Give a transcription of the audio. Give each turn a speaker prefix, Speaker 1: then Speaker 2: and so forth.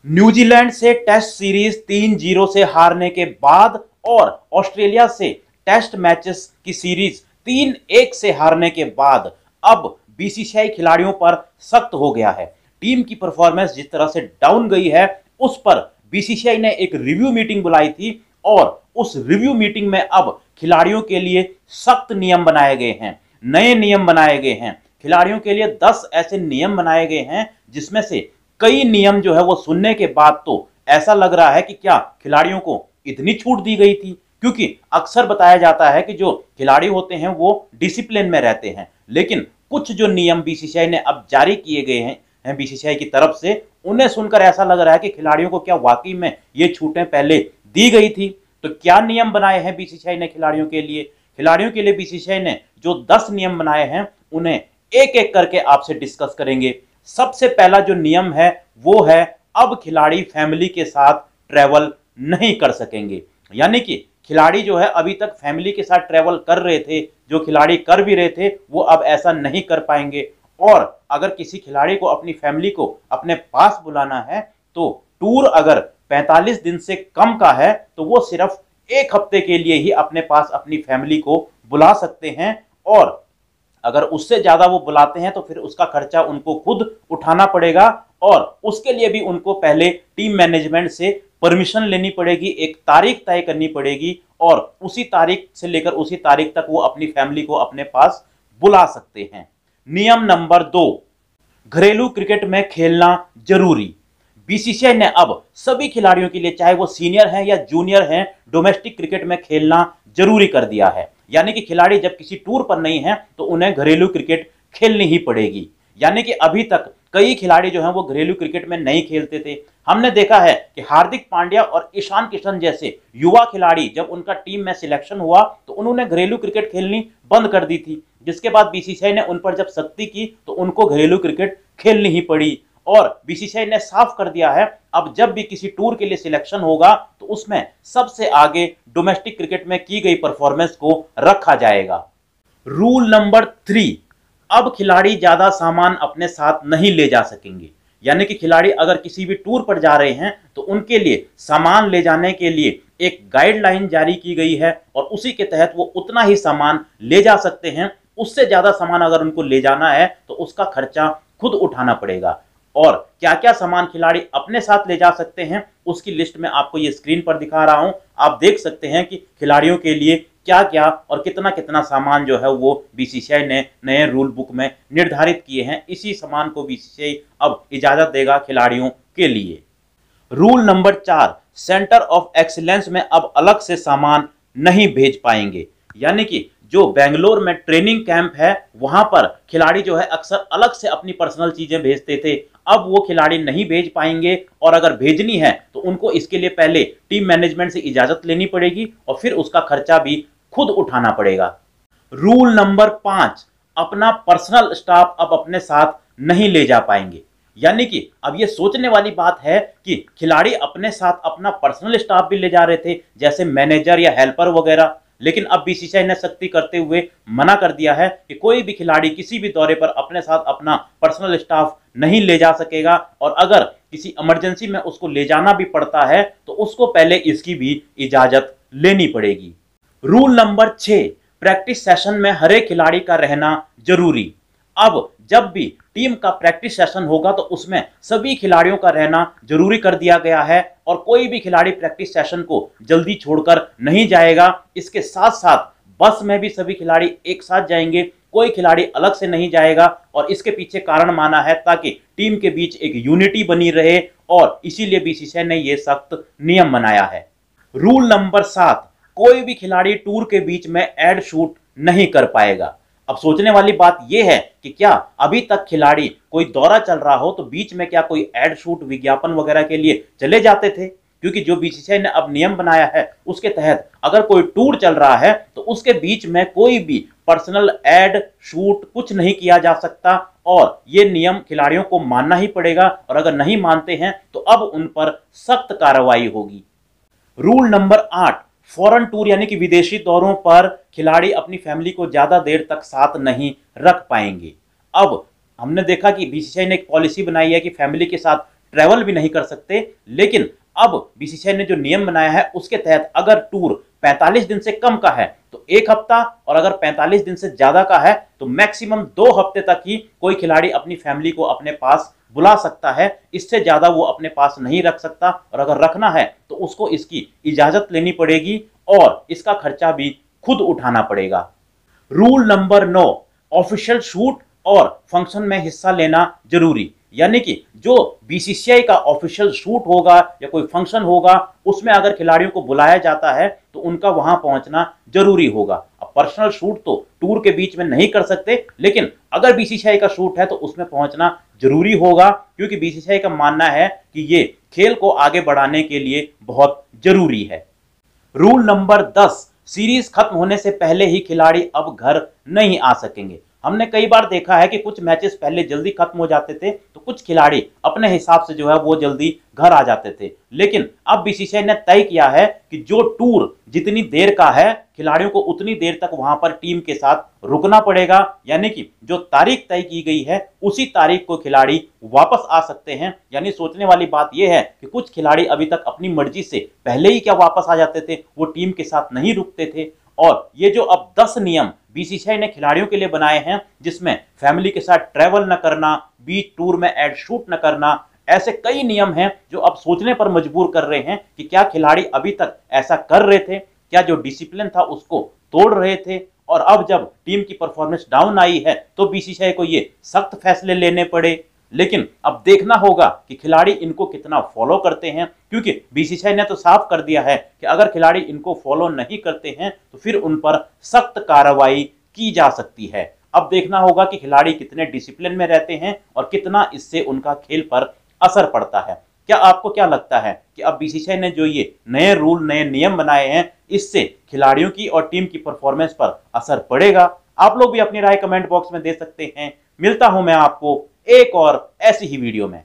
Speaker 1: New Zealand से test series 3-0 से हारने के बाद और ऑस्ट्रेलिया से टेस्ट मैचेस की सीरीज 3-1 से हारने के बाद अब बीसीसीआई खिलाड़ियों पर सख्त हो गया है। टीम की परफॉर्मेंस जिस तरह से डाउन गई है उस पर बीसीसीआई ने एक रिव्यू मीटिंग बुलाई थी और उस रिव्यू मीटिंग में अब खिलाड़ियों के लिए सख्त नियम बनाए गए हैं, नए नियम बनाए गए हैं। खिलाड़ियों के लिए 10 ऐसे नियम बनाए गए हैं जिसमें से कई नियम जो है वो सुनने के बाद तो ऐसा लग रहा है कि क्या खिलाड़ियों को इतनी छूट दी गई थी, क्योंकि अक्सर बताया जाता है कि जो खिलाड़ी होते हैं वो डिसिप्लिन में रहते हैं, लेकिन कुछ जो नियम बीसीसीआई ने अब जारी किए गए हैं बीसीसीआई की तरफ से, उन्हें सुनकर ऐसा लग रहा है कि खिलाड़ियों को क्या वाकई में ये छूटें पहले दी गई थी। तो क्या नियम बनाए हैं बीसीसीआई ने खिलाड़ियों के लिए? खिलाड़ियों के लिए बीसीसीआई ने जो 10 नियम बनाए हैं उन्हें एक एक करके आपसे डिस्कस करेंगे। सबसे पहला जो नियम है वो है अब खिलाड़ी फैमिली के साथ ट्रैवल नहीं कर सकेंगे। यानी कि खिलाड़ी जो है अभी तक फैमिली के साथ ट्रैवल कर रहे थे, जो खिलाड़ी कर भी रहे थे वो अब ऐसा नहीं कर पाएंगे। और अगर किसी खिलाड़ी को अपनी फैमिली को अपने पास बुलाना है तो टूर अगर 45 दिन से कम का है तो वो सिर्फ एक हफ्ते के लिए ही अपने पास अपनी फैमिली को बुला सकते हैं, और अगर उससे ज्यादा वो बुलाते हैं तो फिर उसका खर्चा उनको खुद उठाना पड़ेगा और उसके लिए भी उनको पहले टीम मैनेजमेंट से परमिशन लेनी पड़ेगी, एक तारीख तय करनी पड़ेगी और उसी तारीख से लेकर उसी तारीख तक वो अपनी फैमिली को अपने पास बुला सकते हैं। नियम नंबर 2, घरेलू क्रिकेट में खेलना जरूरी। बीसीसीआई ने अब सभी खिलाड़ियों के लिए, चाहे वो सीनियर हैं या जूनियर हैं, डोमेस्टिक क्रिकेट में खेलना जरूरी कर दिया है। यानी कि खिलाड़ी जब किसी टूर पर नहीं है तो उन्हें घरेलू क्रिकेट खेलनी ही पड़ेगी। यानी कि अभी तक कई खिलाड़ी जो हैं वो घरेलू क्रिकेट में नहीं खेलते थे। हमने देखा है कि हार्दिक पांड्या और ईशान किशन जैसे युवा खिलाड़ी जब उनका टीम में सिलेक्शन हुआ तो उन्होंने घरेलू क्रिकेट खेलनी बंद कर दी थी, जिसके बाद बीसीसीआई ने उन पर जब सख्ती की तो उनको घरेलू क्रिकेट खेलनी ही पड़ी। और बीसीसीआई ने साफ कर दिया है अब जब भी किसी टूर के लिए सिलेक्शन होगा तो उसमें सबसे आगे डोमेस्टिक क्रिकेट में की गई परफॉर्मेंस को रखा जाएगा। रूल नंबर 3, अब खिलाड़ी ज्यादा सामान अपने साथ नहीं ले जा सकेंगे। यानी कि खिलाड़ी अगर किसी भी टूर पर जा रहे हैं तो उनके लिए सामान ले जाने के लिए एक गाइडलाइन जारी की गई है और उसी के तहत वो उतना ही सामान ले जा सकते हैं। उससे ज्यादा सामान अगर उनको ले जाना है तो उसका खर्चा खुद उठाना पड़ेगा। और क्या क्या सामान खिलाड़ी अपने साथ ले जा सकते हैं उसकी लिस्ट में आपको ये स्क्रीन पर दिखा रहा हूं। आप देख सकते हैं कि खिलाड़ियों के लिए क्या क्या और कितना कितना सामान जो है वो बीसीसीआई ने नए रूल बुक में निर्धारित किए हैं। इसी सामान को बीसीसीआई अब इजाजत देगा खिलाड़ियों के लिए। Rule number 4, centre of excellence में अब अलग से सामान नहीं भेज पाएंगे। यानी कि जो बेंगलोर में ट्रेनिंग कैंप है वहां पर खिलाड़ी जो है अक्सर अलग से अपनी पर्सनल चीजें भेजते थे, अब वो खिलाड़ी नहीं भेज पाएंगे और अगर भेजनी है तो उनको इसके लिए पहले टीम मैनेजमेंट से इजाजत लेनी पड़ेगी और फिर उसका खर्चा भी खुद उठाना पड़ेगा। रूल नंबर 5, अपना पर्सनल स्टाफ अब अपने साथ नहीं ले जा पाएंगे। यानी कि अब ये सोचने वाली बात है कि खिलाड़ी अपने साथ अपना पर्सनल स्टाफ भी ले जा रहे थे जैसे मैनेजर या हेल्पर वगैरह, लेकिन अब बीसीसीआई ने सख्ती करते हुए मना कर दिया है कि कोई भी खिलाड़ी किसी भी दौरे पर अपने साथ अपना पर्सनल स्टाफ नहीं ले जा सकेगा और अगर किसी इमरजेंसी में उसको ले जाना भी पड़ता है तो उसको पहले इसकी भी इजाजत लेनी पड़ेगी। रूल नंबर 6, प्रैक्टिस सेशन में हर एक खिलाड़ी का रहना जरूरी। अब जब भी टीम का प्रैक्टिस सेशन होगा तो उसमें सभी खिलाड़ियों का रहना जरूरी कर दिया गया है और कोई भी खिलाड़ी प्रैक्टिस सेशन को जल्दी छोड़कर नहीं जाएगा। इसके साथ साथ बस में भी सभी खिलाड़ी एक साथ जाएंगे, कोई खिलाड़ी अलग से नहीं जाएगा और इसके पीछे कारण माना है ताकि टीम के बीच एक यूनिटी बनी रहे और इसीलिए बीसीसीआई ने यह सख्त नियम बनाया है। रूल नंबर 7, कोई भी खिलाड़ी टूर के बीच में एड शूट नहीं कर पाएगा। अब सोचने वाली बात यह है कि क्या अभी तक खिलाड़ी कोई दौरा चल रहा हो तो बीच में क्या कोई एड शूट विज्ञापन वगैरह के लिए चले जाते थे? क्योंकि जो बीसीसीआई ने अब नियम बनाया है उसके तहत अगर कोई टूर चल रहा है तो उसके बीच में कोई भी पर्सनल एड शूट कुछ नहीं किया जा सकता और ये नियम खिलाड़ियों को मानना ही पड़ेगा और अगर नहीं मानते हैं तो अब उन पर सख्त कार्रवाई होगी। रूल नंबर 8, फॉरेन टूर यानी कि विदेशी दौरों पर खिलाड़ी अपनी फैमिली को ज्यादा देर तक साथ नहीं रख पाएंगे। अब हमने देखा कि बीसीसीआई ने एक पॉलिसी बनाई है कि फैमिली के साथ ट्रैवल भी नहीं कर सकते। लेकिन अब बीसीसीआई ने जो नियम बनाया है उसके तहत अगर टूर 45 दिन से कम का है तो 1 हफ्ता, और अगर 45 दिन से ज्यादा का है तो मैक्सिमम 2 हफ्ते तक ही कोई खिलाड़ी अपनी फैमिली को अपने पास बुला सकता है। इससे ज्यादा वो अपने पास नहीं रख सकता, और अगर रखना है तो उसको इसकी इजाजत लेनी पड़ेगी और इसका खर्चा भी खुद उठाना पड़ेगा। रूल नंबर 9, ऑफिशियल शूट और फंक्शन में हिस्सा लेना जरूरी। यानी कि जो बीसीसीआई का ऑफिशियल शूट होगा या कोई फंक्शन होगा उसमें अगर खिलाड़ियों को बुलाया जाता है तो उनका वहां पहुंचना जरूरी होगा। अब पर्सनल शूट तो टूर के बीच में नहीं कर सकते, लेकिन अगर बीसीसीआई का शूट है तो उसमें पहुंचना जरूरी होगा, क्योंकि बीसीसीआई का मानना है कि ये खेल को आगे बढ़ाने के लिए बहुत जरूरी है। रूल नंबर 10, सीरीज खत्म होने से पहले ही खिलाड़ी अब घर नहीं आ सकेंगे। हमने कई बार देखा है कि कुछ मैचेस पहले जल्दी खत्म हो जाते थे तो कुछ खिलाड़ी अपने हिसाब से जो है वो जल्दी घर आ जाते थे, लेकिन अब बीसीसीआई ने तय किया है कि जो टूर जितनी देर का है खिलाड़ियों को उतनी देर तक वहां पर टीम के साथ रुकना पड़ेगा। यानी कि जो तारीख तय की गई है उसी तारीख को खिलाड़ी वापस आ सकते हैं। यानी सोचने वाली बात यह है कि कुछ खिलाड़ी अभी तक अपनी मर्जी से पहले ही क्या वापस आ जाते थे, वो टीम के साथ नहीं रुकते थे। और ये जो अब 10 नियम बीसीसीआई ने खिलाड़ियों के लिए बनाए हैं, जिसमें फैमिली के साथ ट्रैवल न करना, बीच टूर में एड शूट न करना, ऐसे कई नियम हैं जो अब सोचने पर मजबूर कर रहे हैं कि क्या खिलाड़ी अभी तक ऐसा कर रहे थे, क्या जो डिसिप्लिन था उसको तोड़ रहे थे। और अब जब टीम की परफॉर्मेंस डाउन आई है तो बीसीसीआई को ये सख्त फैसले लेने पड़े। लेकिन अब देखना होगा कि खिलाड़ी इनको कितना फॉलो करते हैं, क्योंकि बीसीसीआई ने तो साफ कर दिया है कि अगर खिलाड़ी इनको फॉलो नहीं करते हैं तो फिर उन पर सख्त कार्रवाई की जा सकती है। अब देखना होगा कि खिलाड़ी कितने डिसिप्लिन में रहते हैं और कितना इससे उनका खेल पर असर पड़ता है। क्या आपको क्या लगता है कि अब बीसीसीआई ने जो ये नए रूल, नए नियम बनाए हैं, इससे खिलाड़ियों की और टीम की परफॉर्मेंस पर असर पड़ेगा? आप लोग भी अपनी राय कमेंट बॉक्स में दे सकते हैं। मिलता हूं मैं आपको एक और ऐसी ही वीडियो में।